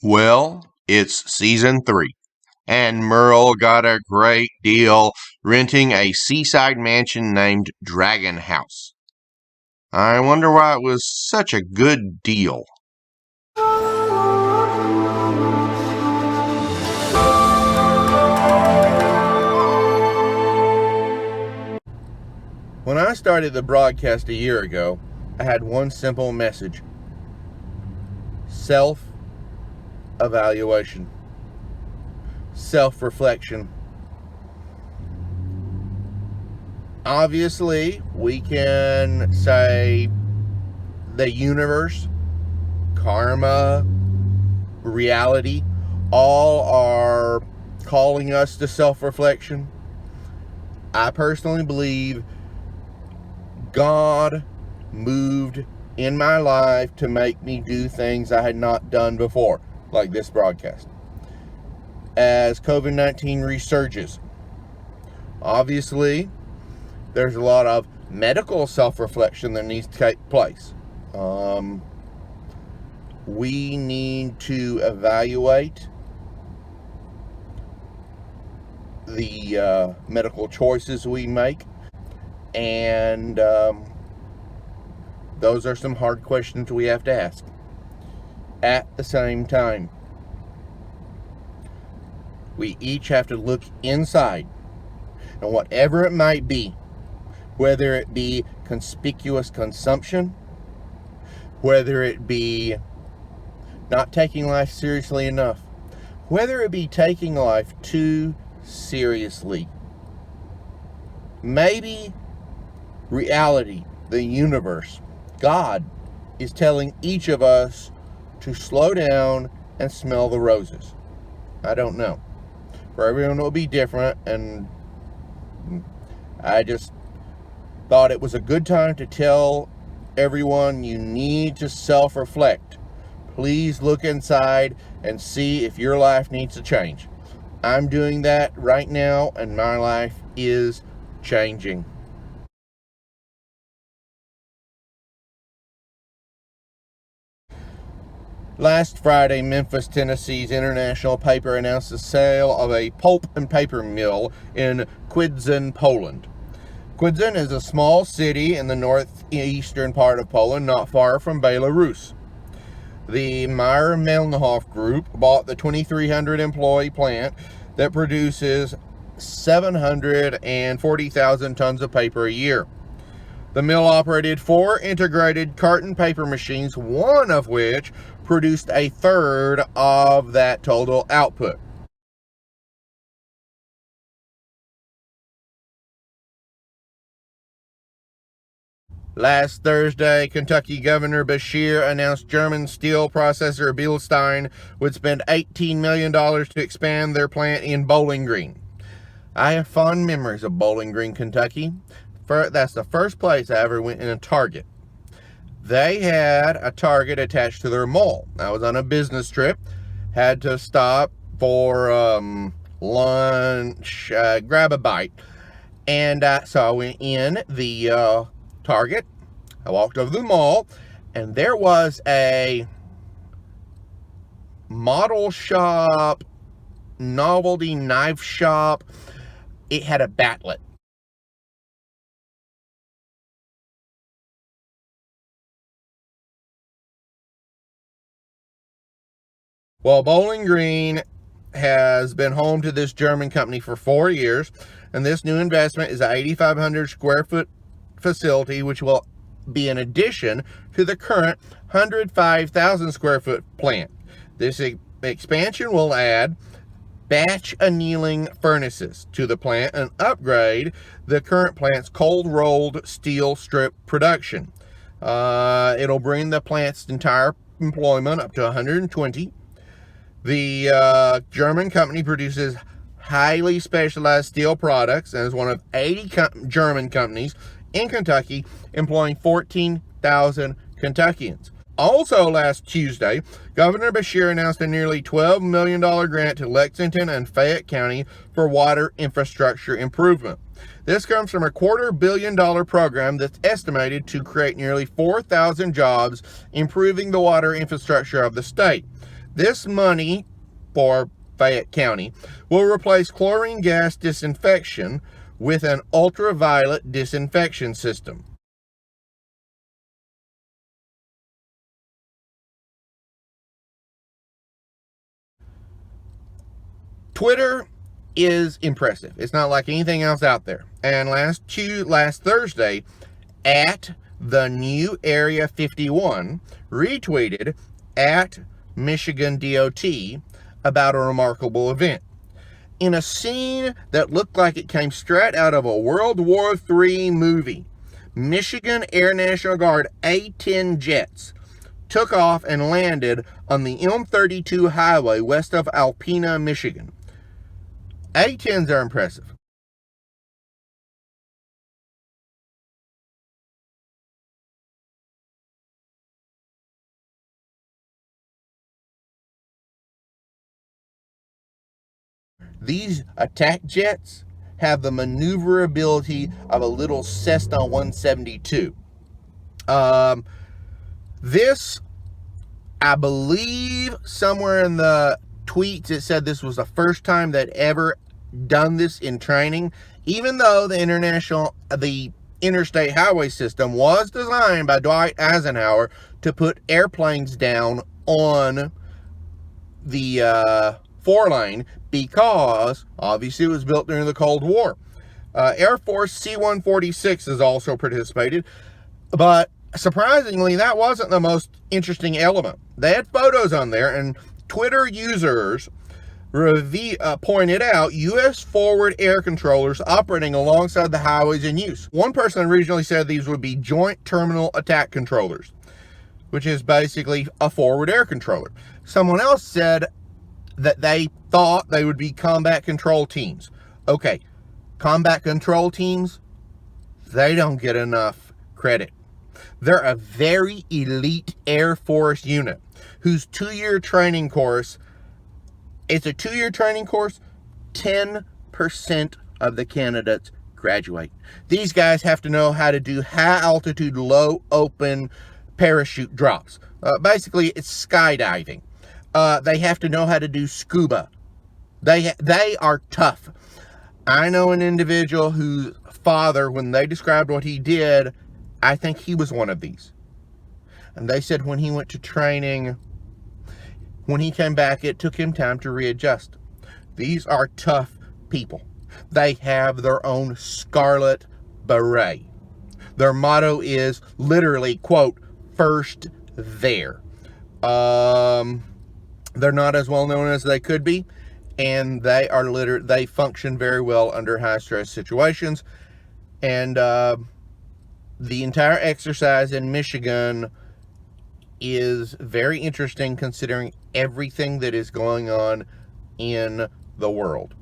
Well, it's season 3, and Merle got a great deal renting a seaside mansion named Dragon House. I wonder why it was such a good deal. When I started the broadcast a year ago, I had one simple message: self-evaluation, self-reflection. Obviously, we can say the universe, karma, reality, all are calling us to self-reflection. I personally believe God moved in my life to make me do things I had not done before, like this broadcast. As COVID-19 resurges, obviously, there's a lot of medical self-reflection that needs to take place. We need to evaluate the medical choices we make, and those are some hard questions we have to ask. At the same time, we each have to look inside, and whatever it might be, whether it be conspicuous consumption, whether it be not taking life seriously enough, whether it be taking life too seriously, maybe reality, the universe, God is telling each of us to slow down and smell the roses. I don't know. For everyone it will be different, and I just thought it was a good time to tell everyone you need to self-reflect. Please look inside and see if your life needs to change. I'm doing that right now, and my life is changing. Last Friday, Memphis, Tennessee's International Paper announced the sale of a pulp and paper mill in Kwidzyn, Poland. Kwidzyn is a small city in the northeastern part of Poland, not far from Belarus. The Meyer-Melnhof Group bought the 2,300-employee plant that produces 740,000 tons of paper a year. The mill operated 4 integrated carton paper machines, one of which produced a third of that total output. Last Thursday, Kentucky Governor Beshear announced German steel processor Bilstein would spend $18 million to expand their plant in Bowling Green. I have fond memories of Bowling Green, Kentucky. That's the first place I ever went in a Target. They had a Target attached to their mall. I was on a business trip, had to stop for lunch, grab a bite, and so I went in the Target. I walked over to the mall, and there was a model shop, novelty knife shop. It had a batlet. Well, Bowling Green has been home to this German company for 4 years, and this new investment is an 8,500 square foot facility, which will be an addition to the current 105,000 square foot plant. This expansion will add batch annealing furnaces to the plant and upgrade the current plant's cold rolled steel strip production. It'll bring the plant's entire employment up to 120. The German company produces highly specialized steel products and is one of 80 German companies in Kentucky, employing 14,000 Kentuckians. Also last Tuesday, Governor Beshear announced a nearly $12 million grant to Lexington and Fayette County for water infrastructure improvement. This comes from a $250 million program that's estimated to create nearly 4,000 jobs, improving the water infrastructure of the state. This money for Fayette County will replace chlorine gas disinfection with an ultraviolet disinfection system. Twitter is impressive. It's not like anything else out there. And last Thursday, at the new Area 51 retweeted at Michigan DOT about a remarkable event. In a scene that looked like it came straight out of a World War III movie, Michigan Air National Guard A-10 jets took off and landed on the M32 highway west of Alpena, Michigan. A-10s are impressive. These attack jets have the maneuverability of a little Cessna 172. This, I believe, somewhere in the tweets it said this was the first time they'd ever done this in training, even though the interstate highway system was designed by Dwight Eisenhower to put airplanes down on the 4-lane, because obviously it was built during the Cold War. Air Force C-146 has also participated, but surprisingly, that wasn't the most interesting element. They had photos on there, and Twitter users pointed out U.S. forward air controllers operating alongside the highways in use. One person originally said these would be joint terminal attack controllers, which is basically a forward air controller. Someone else said that they thought they would be combat control teams. Okay, combat control teams, they don't get enough credit. They're a very elite Air Force unit whose 2-year training course, it's a 2-year training course, 10% of the candidates graduate. These guys have to know how to do high altitude, low open parachute drops. Basically, it's skydiving. They have to know how to do scuba. They are tough. I know an individual whose father, when they described what he did, I think he was one of these. And they said when he went to training, when he came back, it took him time to readjust. These are tough people. They have their own scarlet beret. Their motto is literally, quote, first there. They're not as well known as they could be, and they function very well under high stress situations. And the entire exercise in Michigan is very interesting considering everything that is going on in the world.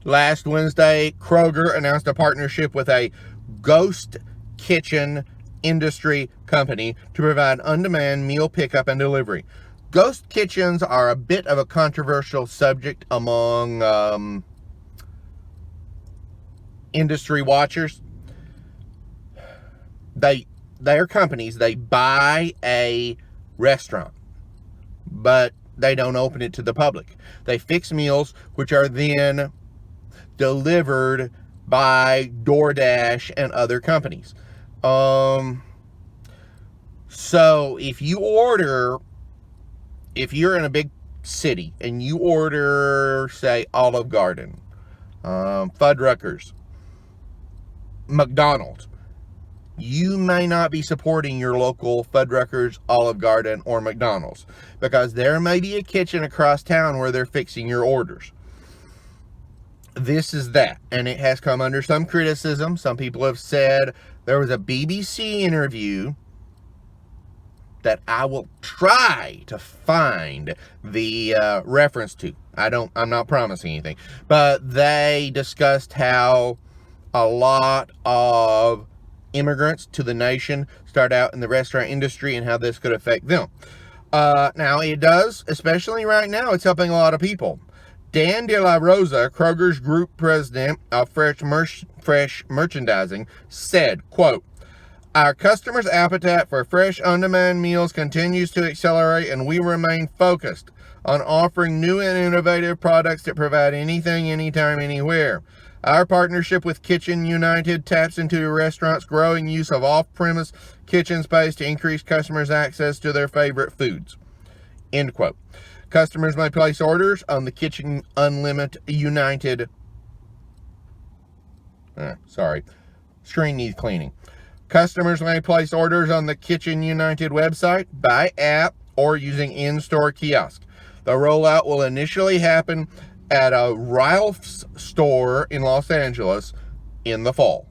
Last Wednesday, Kroger announced a partnership with a ghost kitchen industry company to provide on-demand meal pickup and delivery. Ghost kitchens are a bit of a controversial subject among industry watchers. They're companies, they buy a restaurant, but they don't open it to the public. They fix meals which are then delivered by DoorDash and other companies. So if you're in a big city and you order, say, Olive Garden, Fuddruckers, McDonald's, you may not be supporting your local Fuddruckers, Olive Garden, or McDonald's, because there may be a kitchen across town where they're fixing your orders. This is that, and it has come under some criticism. Some people have said there was a BBC interview that I will try to find the reference to. I'm not promising anything, but they discussed how a lot of immigrants to the nation start out in the restaurant industry and how this could affect them. Now it does, especially right now, it's helping a lot of people. Dan De La Rosa, Kroger's group president of fresh merchandising, said, quote, Our customers' appetite for fresh on-demand meals continues to accelerate, and we remain focused on offering new and innovative products that provide anything, anytime, anywhere. Our partnership with Kitchen United taps into the restaurant's growing use of off-premise kitchen space to increase customers' access to their favorite foods. End quote. Customers may place orders on the Kitchen Unlimited United. Screen needs cleaning. Customers may place orders on the Kitchen United website, by app, or using in-store kiosk. The rollout will initially happen at a Ralph's store in Los Angeles in the fall.